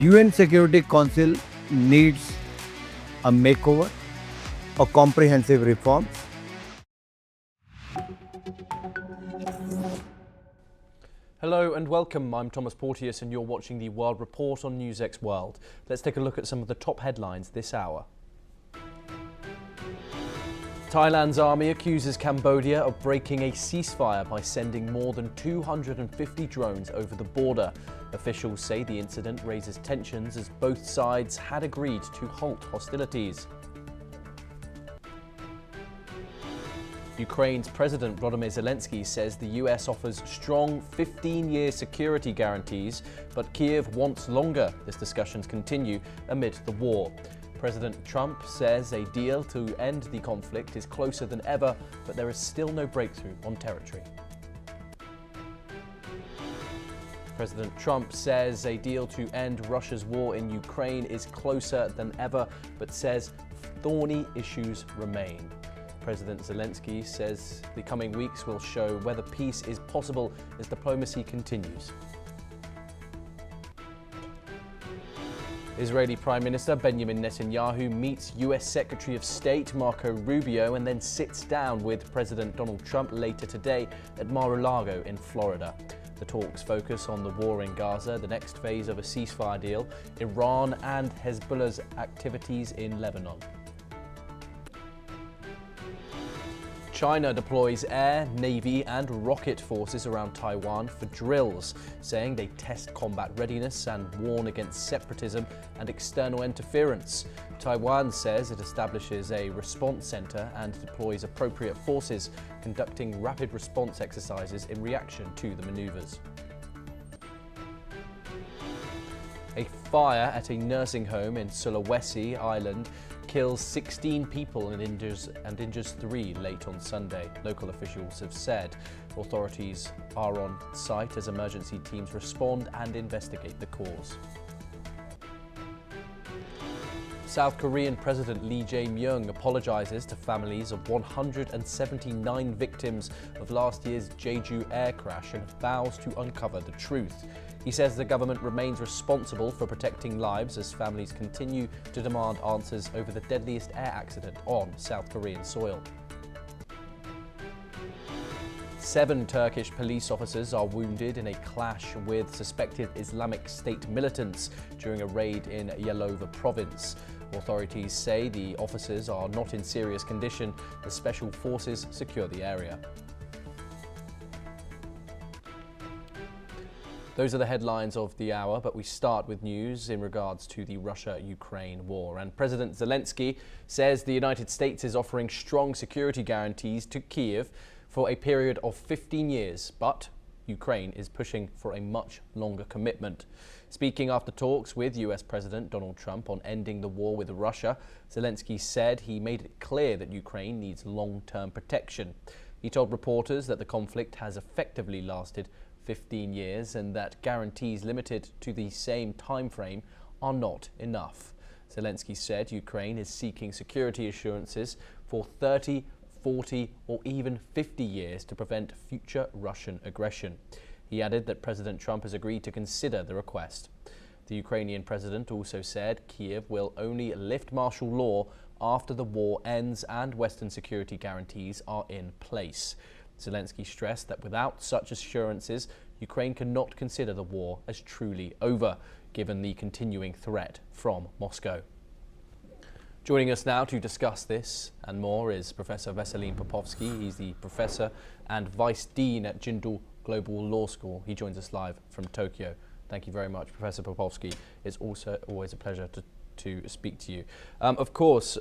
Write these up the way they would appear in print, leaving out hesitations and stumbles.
UN Security Council needs a makeover, a comprehensive reform. Hello and welcome, I'm Thomas Porteous and you're watching the World Report on NewsX World. Let's take a look at some of the top headlines this hour. Thailand's army accuses Cambodia of breaking a ceasefire by sending more than 250 drones over the border. Officials say the incident raises tensions as both sides had agreed to halt hostilities. Ukraine's President Volodymyr Zelensky says the US offers strong 15-year security guarantees, but Kiev wants longer as discussions continue amid the war. President Trump says a deal to end the conflict is closer than ever, but there is still no breakthrough on territory. President Trump says a deal to end Russia's war in Ukraine is closer than ever, but says thorny issues remain. President Zelensky says the coming weeks will show whether peace is possible as diplomacy continues. Israeli Prime Minister Benjamin Netanyahu meets US Secretary of State Marco Rubio and then sits down with President Donald Trump later today at Mar-a-Lago in Florida. The talks focus on the war in Gaza, the next phase of a ceasefire deal, Iran and Hezbollah's activities in Lebanon. China deploys air, navy and rocket forces around Taiwan for drills, saying they test combat readiness and warn against separatism and external interference. Taiwan says it establishes a response center and deploys appropriate forces, conducting rapid response exercises in reaction to the maneuvers. A fire at a nursing home in Sulawesi Island kills 16 people and injures 3 late on Sunday, local officials have said. Authorities are on site as emergency teams respond and investigate the cause. South Korean President Lee Jae-myung apologizes to families of 179 victims of last year's Jeju air crash and vows to uncover the truth. He says the government remains responsible for protecting lives as families continue to demand answers over the deadliest air accident on South Korean soil. 7 Turkish police officers are wounded in a clash with suspected Islamic State militants during a raid in Yalova province. Authorities say the officers are not in serious condition as special forces secure the area. Those are the headlines of the hour, but we start with news in regards to the Russia-Ukraine war. And President Zelensky says the United States is offering strong security guarantees to Kiev for a period of 15 years, but Ukraine is pushing for a much longer commitment. Speaking after talks with US President Donald Trump on ending the war with Russia, Zelensky said he made it clear that Ukraine needs long-term protection. He told reporters that the conflict has effectively lasted 15 years and that guarantees limited to the same time frame are not enough. Zelensky said Ukraine is seeking security assurances for 30, 40 or even 50 years to prevent future Russian aggression. He added that President Trump has agreed to consider the request. The Ukrainian president also said Kiev will only lift martial law after the war ends and Western security guarantees are in place. Zelensky stressed that without such assurances, Ukraine cannot consider the war as truly over, given the continuing threat from Moscow. Joining us now to discuss this and more is Professor Veselin Popovsky. He's the Professor and Vice Dean at Jindal Global Law School. He joins us live from Tokyo. Thank you very much, Professor Popovsky. It's also always a pleasure to speak to you. Of course,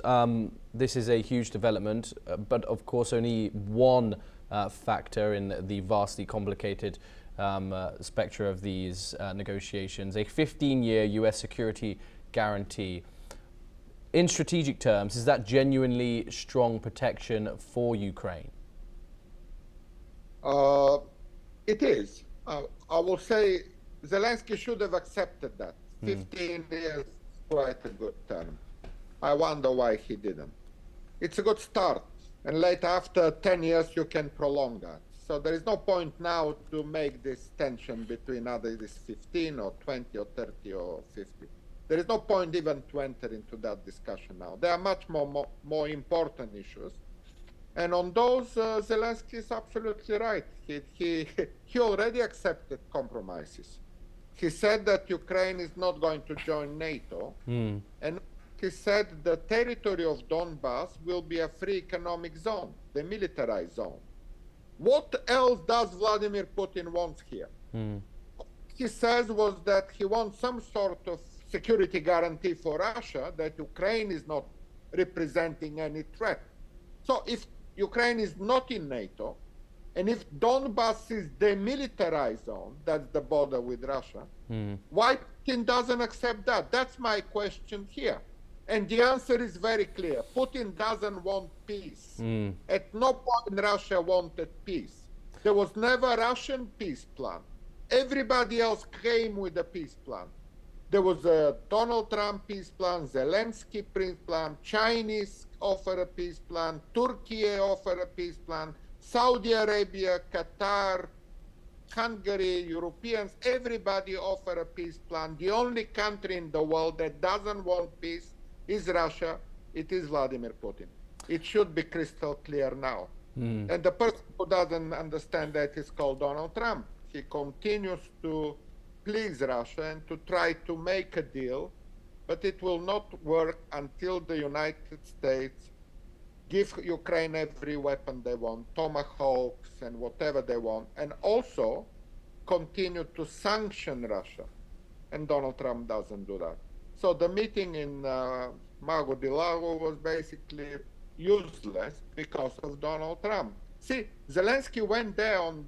this is a huge development, but of course only one factor in the vastly complicated spectra of these negotiations. A 15-year US security guarantee. In strategic terms, is that genuinely strong protection for Ukraine? It is. I will say Zelensky should have accepted that. 15 years, quite a good term. I wonder why he didn't. It's a good start. And later, after 10 years, you can prolong that. So there is no point now to make this tension between either this 15 or 20 or 30 or 50. There is no point even to enter into that discussion now. There are much more important issues. And on those, Zelensky is absolutely right. He already accepted compromises. He said that Ukraine is not going to join NATO. And he said the territory of Donbass will be a free economic zone, demilitarized zone. What else does Vladimir Putin want here? He says was that he wants some sort of security guarantee for Russia that Ukraine is not representing any threat. So if Ukraine is not in NATO, and if Donbass is demilitarized zone, that's the border with Russia, why Putin doesn't accept that? That's my question here. And the answer is very clear. Putin doesn't want peace. At no point Russia wanted peace. There was never a Russian peace plan. Everybody else came with a peace plan. There was a Donald Trump peace plan, Zelensky peace plan, Chinese offer a peace plan, Turkey offer a peace plan, Saudi Arabia, Qatar, Hungary, Europeans, everybody offer a peace plan. The only country in the world that doesn't want peace is Russia. It is Vladimir Putin. It should be crystal clear now. And the person who doesn't understand that is called Donald Trump. He continues to please Russia and to try to make a deal, but it will not work until the United States give Ukraine every weapon they want, tomahawks and whatever they want, and also continue to sanction Russia. And Donald Trump doesn't do that. So the meeting in Mago di Lago was basically useless because of Donald Trump. See, Zelensky went there on,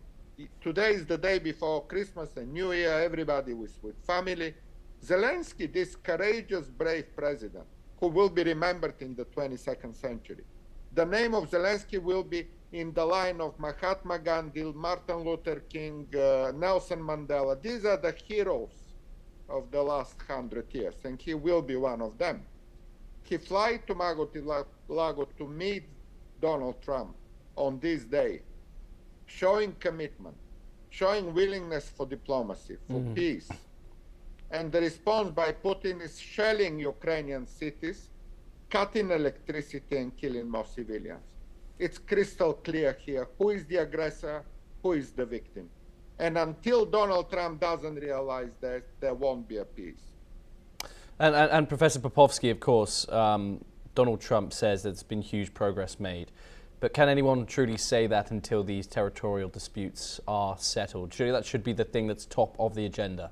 today is the day before Christmas and New Year, everybody was with family. Zelensky, this courageous, brave president, who will be remembered in the 22nd century. The name of Zelensky will be in the line of Mahatma Gandhi, Martin Luther King, Nelson Mandela. These are the heroes of the last 100 years, and he will be one of them. He fly to Mago di Lago to meet Donald Trump on this day, showing commitment, showing willingness for diplomacy, for peace. And the response by Putin is shelling Ukrainian cities, cutting electricity and killing more civilians. It's crystal clear here who is the aggressor, who is the victim. And until Donald Trump doesn't realize that, there won't be a peace. And Professor Popovsky, of course, Donald Trump says there's been huge progress made. But can anyone truly say that until these territorial disputes are settled? Surely that should be the thing that's top of the agenda.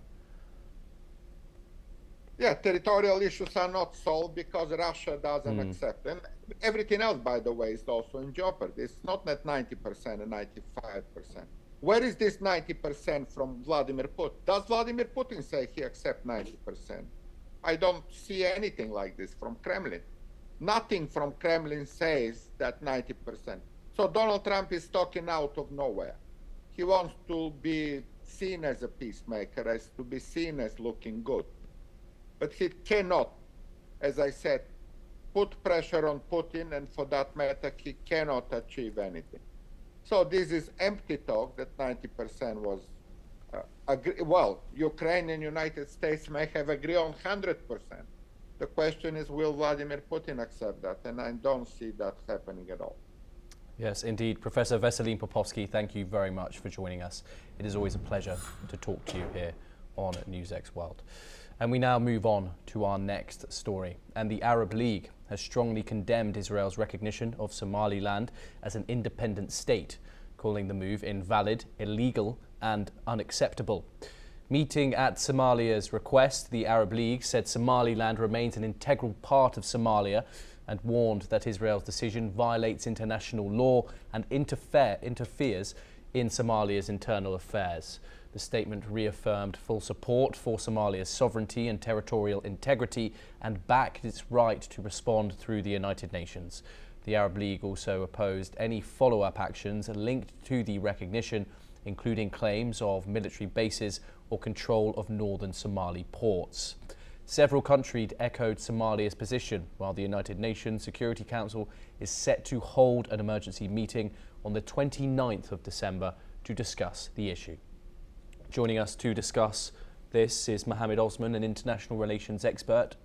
Yeah, territorial issues are not solved because Russia doesn't accept them. Everything else, by the way, is also in jeopardy. It's not at 90% and 95%. Where is this 90% from Vladimir Putin? Does Vladimir Putin say he accepts 90%? I don't see anything like this from Kremlin. Nothing from Kremlin says that 90%. So Donald Trump is talking out of nowhere. He wants to be seen as a peacemaker, as to be seen as looking good. But he cannot, as I said, put pressure on Putin, and for that matter, he cannot achieve anything. So this is empty talk that 90% was, well, Ukraine and United States may have agreed on 100%. The question is, will Vladimir Putin accept that? And I don't see that happening at all. Yes, indeed. Professor Veselin Popovsky, thank you very much for joining us. It is always a pleasure to talk to you here on NewsX World. And we now move on to our next story. And the Arab League has strongly condemned Israel's recognition of Somaliland as an independent state, calling the move invalid, illegal and unacceptable. Meeting at Somalia's request, the Arab League said Somaliland remains an integral part of Somalia and warned that Israel's decision violates international law and interferes in Somalia's internal affairs. The statement reaffirmed full support for Somalia's sovereignty and territorial integrity and backed its right to respond through the United Nations. The Arab League also opposed any follow-up actions linked to the recognition, including claims of military bases or control of northern Somali ports. Several countries echoed Somalia's position, while the United Nations Security Council is set to hold an emergency meeting on the 29th of December to discuss the issue. Joining us to discuss this is Mohammed Osman, an international relations expert.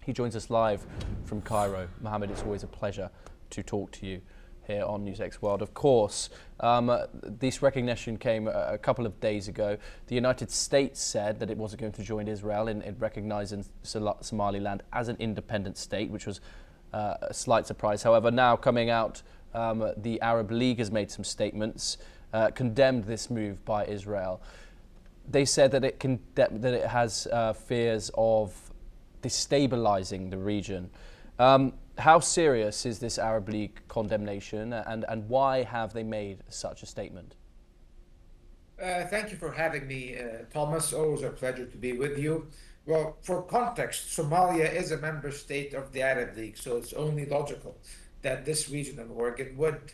He joins us live from Cairo. Mohammed, it's always a pleasure to talk to you here on NewsX World. Of course, this recognition came a couple of days ago. The United States said that it wasn't going to join Israel in recognizing Somaliland as an independent state, which was a slight surprise. However, now coming out, the Arab League has made some statements, condemned this move by Israel. They said that it has fears of destabilizing the region. How serious is this Arab League condemnation, and why have they made such a statement? Thank you for having me, Thomas. Always a pleasure to be with you. Well, for context, Somalia is a member state of the Arab League, so it's only logical that this regional organ would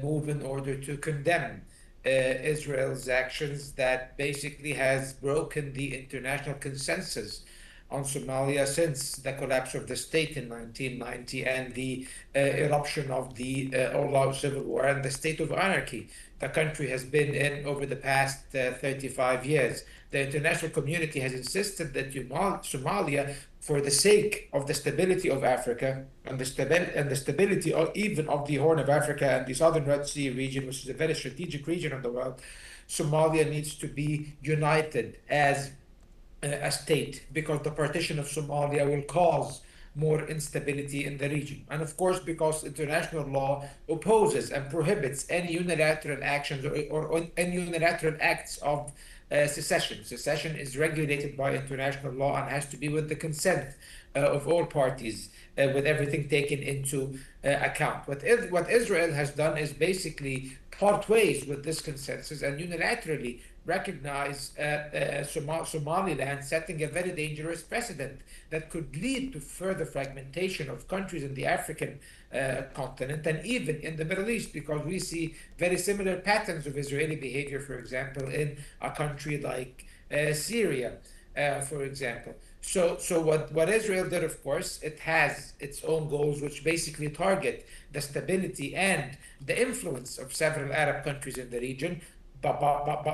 move in order to condemn Israel's actions that basically has broken the international consensus on Somalia since the collapse of the state in 1990 and the eruption of the all-out civil war and the state of anarchy the country has been in over the past 35 years. The international community has insisted that Somalia, for the sake of the stability of Africa and the stability even of the Horn of Africa and the southern Red Sea region, which is a very strategic region in the world, Somalia needs to be united as a state, because the partition of Somalia will cause more instability in the region. And of course, because international law opposes and prohibits any unilateral actions or any unilateral acts of secession. Secession is regulated by international law and has to be with the consent of all parties, with everything taken into account. What Israel has done is basically part ways with this consensus and unilaterally recognize Somaliland, setting a very dangerous precedent that could lead to further fragmentation of countries in the African continent and even in the Middle East, because we see very similar patterns of Israeli behavior, for example, in a country like Syria, for example. So what Israel did, of course, it has its own goals, which basically target the stability and the influence of several Arab countries in the region. But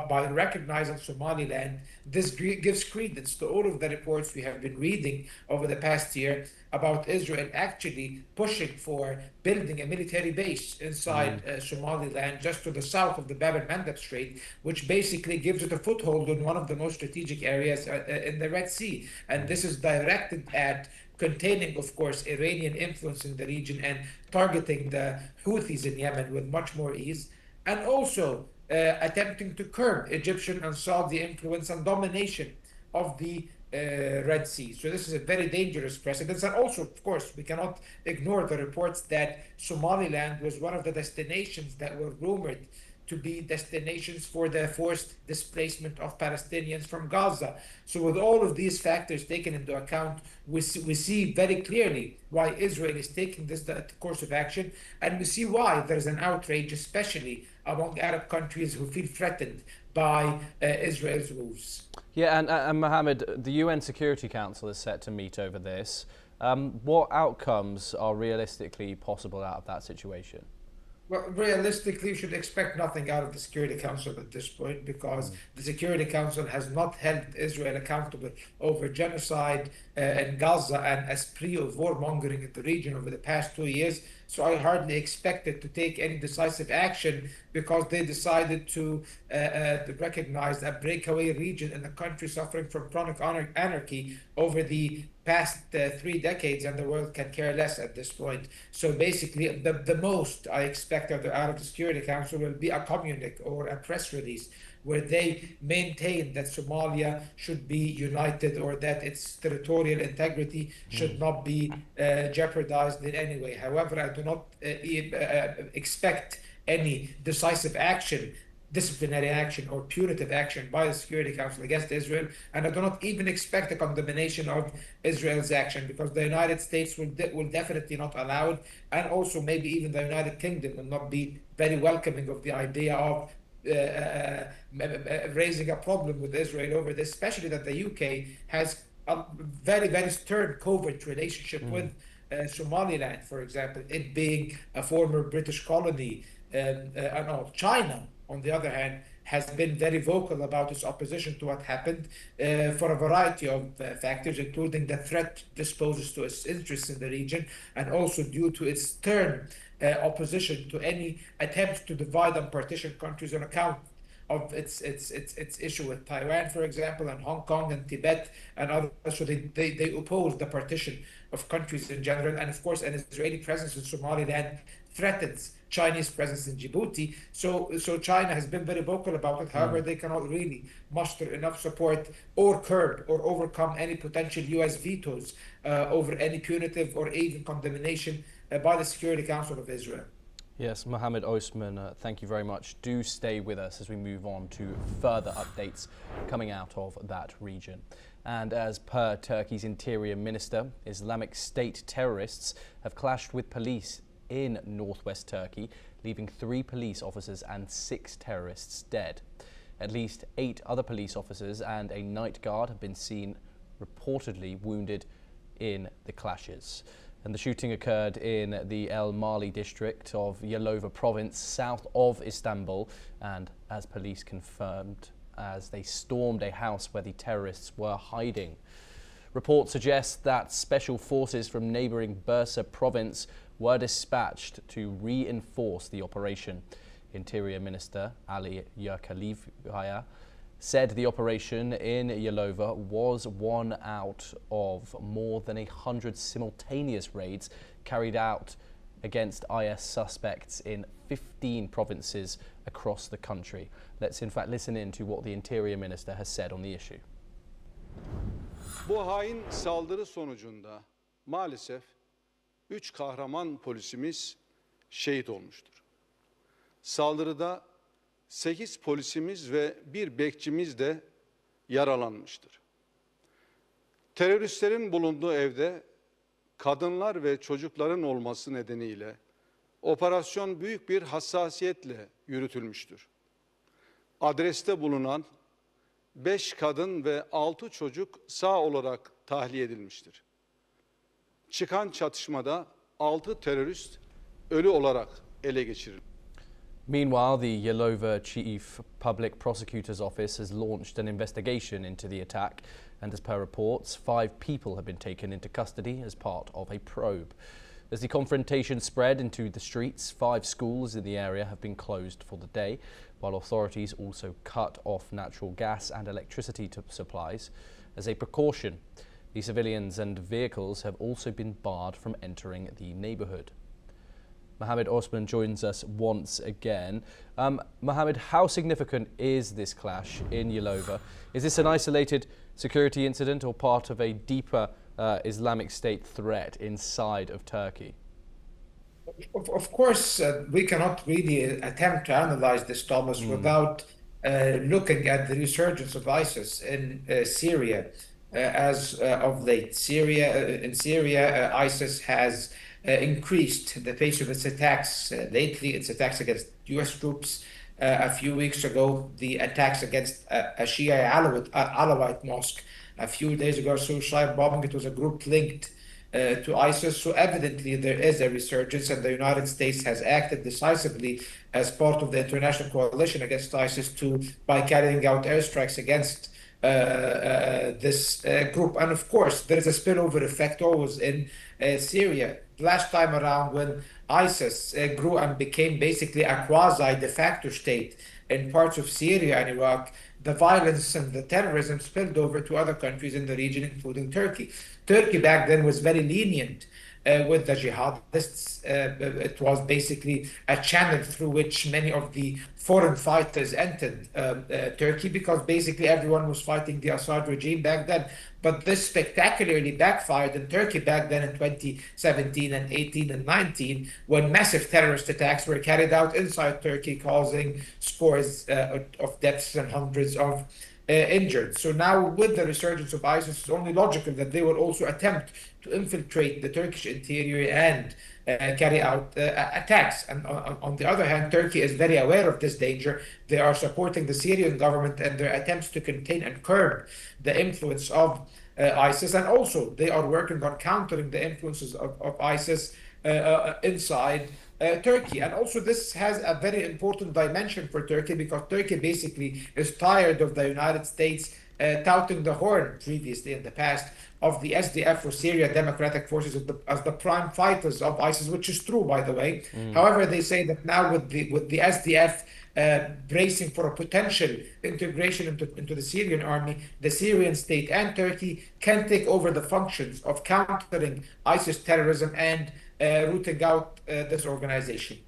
by recognizing Somaliland, this gives credence to all of the reports we have been reading over the past year about Israel actually pushing for building a military base inside Somaliland, just to the south of the Bab el-Mandeb Strait, which basically gives it a foothold in one of the most strategic areas in the Red Sea. And this is directed at containing, of course, Iranian influence in the region and targeting the Houthis in Yemen with much more ease, and also attempting to curb Egyptian and Saudi influence and domination of the Red Sea. So this is a very dangerous precedent. And also, of course, we cannot ignore the reports that Somaliland was one of the destinations that were rumored to be destinations for the forced displacement of Palestinians from Gaza. So with all of these factors taken into account, we see very clearly why Israel is taking this course of action, and we see why there's an outrage, especially among Arab countries who feel threatened by Israel's moves. Yeah, and Mohammed, the UN Security Council is set to meet over this. What outcomes are realistically possible out of that situation? Well, realistically, you should expect nothing out of the Security Council at this point, because the Security Council has not held Israel accountable over genocide in Gaza and a spree of warmongering in the region over the past 2 years. So I hardly expect it to take any decisive action, because they decided to recognize a breakaway region in the country suffering from chronic anarchy over the past 3 decades, and the world can care less at this point. So basically, the most I expect out of the Security Council will be a communique or a press release where they maintain that Somalia should be united, or that its territorial integrity should not be jeopardized in any way. However, I do not expect any decisive action, disciplinary action or punitive action by the Security Council against Israel, and I do not even expect a condemnation of Israel's action, because the United States will definitely not allow it, and also maybe even the United Kingdom will not be very welcoming of the idea of raising a problem with Israel over this, especially that the UK has a very, very stern covert relationship with Somaliland, for example, it being a former British colony. China, on the other hand, has been very vocal about its opposition to what happened for a variety of factors, including the threat this poses to its interests in the region, and also due to its stern opposition to any attempts to divide and partition countries on account of its issue with Taiwan, for example, and Hong Kong and Tibet and others. So they oppose the partition of countries in general. And of course, an Israeli presence in Somaliland threatens Chinese presence in Djibouti. So China has been very vocal about it. However, they cannot really muster enough support or curb or overcome any potential US vetoes over any punitive or even condemnation by the Security Council of Israel. Yes, Mohammed Osman, thank you very much. Do stay with us as we move on to further updates coming out of that region. And as per Turkey's Interior Minister, Islamic State terrorists have clashed with police in northwest Turkey, leaving 3 police officers and 6 terrorists dead. At least 8 other police officers and a night guard have been seen reportedly wounded in the clashes. And the shooting occurred in the El Mali district of Yalova province, south of Istanbul, and as police confirmed, as they stormed a house where the terrorists were hiding. Reports suggest that special forces from neighbouring Bursa province were dispatched to reinforce the operation. Interior Minister Ali Yerkalivaya said the operation in Yalova was one out of more than 100 simultaneous raids carried out against IS suspects in 15 provinces across the country. Let's in fact listen in to what the Interior Minister has said on the issue. Bu hain saldırı sonucunda maalesef 3 kahraman polisimiz şehit olmuştur. Saldırıda 8 polisimiz ve 1 bekçimiz de yaralanmıştır. Teröristlerin bulunduğu evde kadınlar ve çocukların olması nedeniyle operasyon büyük bir hassasiyetle yürütülmüştür. Adreste bulunan 5 kadın ve 6 çocuk sağ olarak tahliye edilmiştir. Çıkan çatışmada 6 terörist ölü olarak ele geçirilmiştir. Meanwhile, the Yalova Chief Public Prosecutor's Office has launched an investigation into the attack, and as per reports, 5 people have been taken into custody as part of a probe. As the confrontation spread into the streets, 5 schools in the area have been closed for the day, while authorities also cut off natural gas and electricity supplies. As a precaution, the civilians and vehicles have also been barred from entering the neighbourhood. Mohammed Osman joins us once again. Mohammed, how significant is this clash in Yalova? Is this an isolated security incident or part of a deeper Islamic State threat inside of Turkey? Of course, we cannot really attempt to analyze this, Thomas, without looking at the resurgence of ISIS in Syria as of late. In Syria, ISIS has increased the pace of its attacks lately, its attacks against US troops. A few weeks ago, the attacks against a Shia Alawite mosque. A few days ago, suicide bombing. It was a group linked to ISIS. So evidently there is a resurgence, and the United States has acted decisively as part of the international coalition against ISIS by carrying out airstrikes against this group. And of course, there is a spillover effect always in Syria. Last time around, when ISIS grew and became basically a quasi de facto state in parts of Syria and Iraq, the violence and the terrorism spilled over to other countries in the region, including Turkey. Turkey back then was very lenient with the jihadists. It was basically a channel through which many of the foreign fighters entered Turkey, because basically everyone was fighting the Assad regime back then. But this spectacularly backfired in Turkey back then in 2017 and 18 and 19, when massive terrorist attacks were carried out inside Turkey, causing scores of deaths and hundreds of injured. So now, with the resurgence of ISIS, it's only logical that they will also attempt to infiltrate the Turkish interior and carry out attacks. And on the other hand, Turkey is very aware of this danger. They are supporting the Syrian government and their attempts to contain and curb the influence of ISIS, and also they are working on countering the influences of ISIS inside Turkey. And also this has a very important dimension for Turkey, because Turkey basically is tired of the United States touting the horn previously in the past of the SDF, or Syria Democratic Forces, as the prime fighters of ISIS, which is true, by the way. However, they say that now with the SDF bracing for a potential integration into the Syrian army, the Syrian state and Turkey can take over the functions of countering ISIS terrorism and rooting out this organization.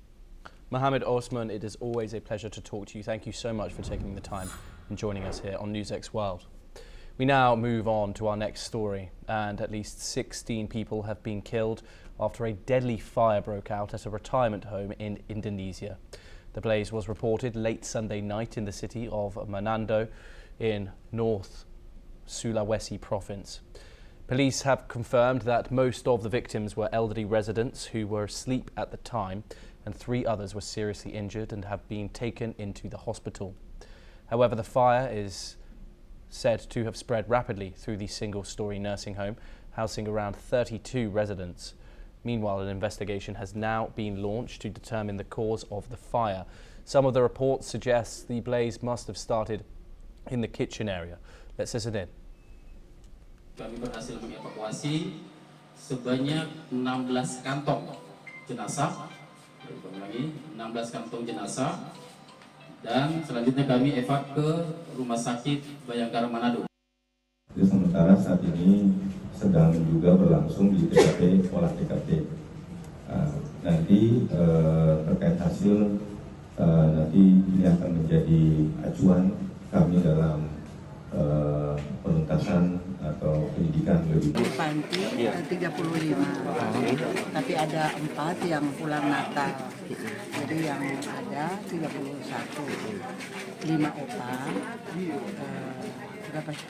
Mohammed Osman, it is always a pleasure to talk to you. Thank you so much for taking the time and joining us here on NewsX World. We now move on to our next story, and at least 16 people have been killed after a deadly fire broke out at a retirement home in Indonesia. The blaze was reported late Sunday night in the city of Manado in North Sulawesi province. Police have confirmed that most of the victims were elderly residents who were asleep at the time, and 3 others were seriously injured and have been taken into the hospital. However, the fire is said to have spread rapidly through the single-storey nursing home, housing around 32 residents. Meanwhile, an investigation has now been launched to determine the cause of the fire. Some of the reports suggest the blaze must have started in the kitchen area. Let's listen in. Kami berhasil mengevakuasi sebanyak 16 kantong jenazah. Lagi 16 kantong jenazah. Dan selanjutnya kami evak ke Rumah Sakit Bayangkara Manado. Sementara saat ini sedang juga berlangsung di TKP, olah TKP. Nanti terkait hasil nanti ini akan menjadi acuan kami dalam penuntasan atau penyidikan lebih. Panti 35, tapi ada 4 yang pulang Natal. Jadi yang ada 31, 5 opa, berapa? 6.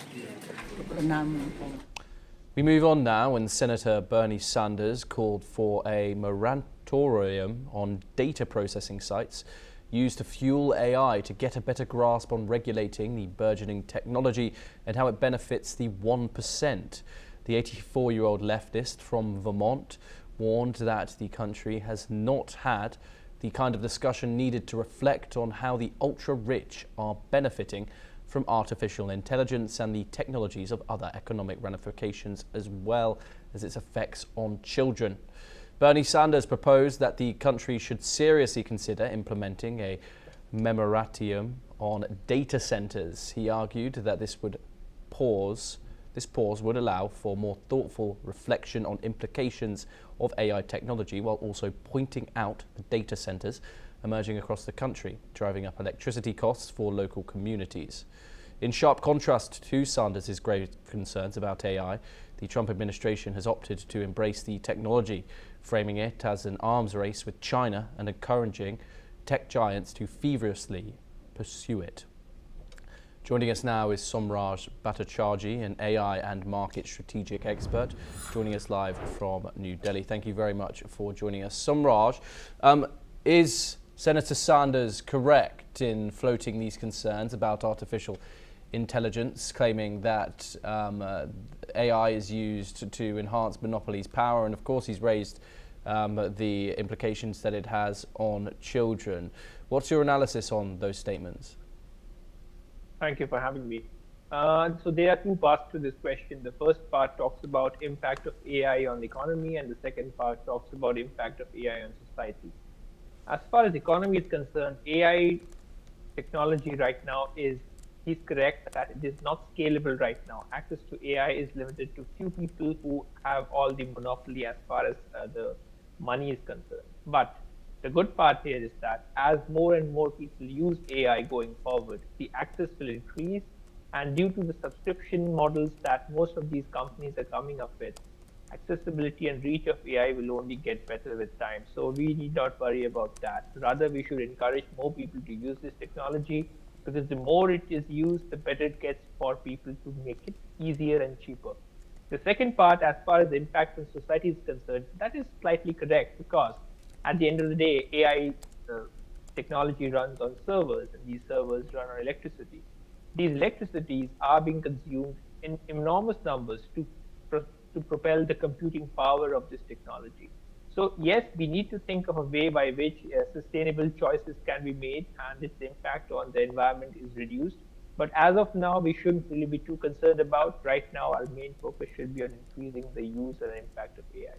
We move on now when Senator Bernie Sanders called for a moratorium on data processing sites used to fuel AI to get a better grasp on regulating the burgeoning technology and how it benefits the 1%. The 84-year-old leftist from Vermont warned that the country has not had the kind of discussion needed to reflect on how the ultra-rich are benefiting from artificial intelligence and the technologies of other economic ramifications, as well as its effects on children. Bernie Sanders proposed that the country should seriously consider implementing a moratorium on data centers. He argued that this pause would allow for more thoughtful reflection on implications of AI technology, while also pointing out the data centers emerging across the country, driving up electricity costs for local communities. In sharp contrast to Sanders' grave concerns about AI, the Trump administration has opted to embrace the technology, framing it as an arms race with China and encouraging tech giants to feverishly pursue it. Joining us now is Somraj Bhattacharjee, an AI and market strategic expert, joining us live from New Delhi. Thank you very much for joining us. Somraj, is Senator Sanders correct in floating these concerns about artificial intelligence, claiming that AI is used to enhance monopolies' power, and of course he's raised the implications that it has on children? What's your analysis on those statements? Thank you for having me. So there are 2 parts to this question. The first part talks about impact of AI on the economy, and the second part talks about impact of AI on society. As far as economy is concerned, AI technology right now he's correct that it is not scalable right now. Access to AI is limited to few people who have all the monopoly as far as the money is concerned. But the good part here is that as more and more people use AI going forward, the access will increase, and due to the subscription models that most of these companies are coming up with, accessibility and reach of AI will only get better with time. So we need not worry about that. Rather, we should encourage more people to use this technology, because the more it is used, the better it gets for people to make it easier and cheaper. The second part, as far as the impact on society is concerned, that is slightly correct, because at the end of the day, AI technology runs on servers, and these servers run on electricity. These electricities are being consumed in enormous numbers to propel the computing power of this technology. So yes, we need to think of a way by which sustainable choices can be made and its impact on the environment is reduced. But as of now, we shouldn't really be too concerned about. Right now, our main focus should be on increasing the use and impact of AI.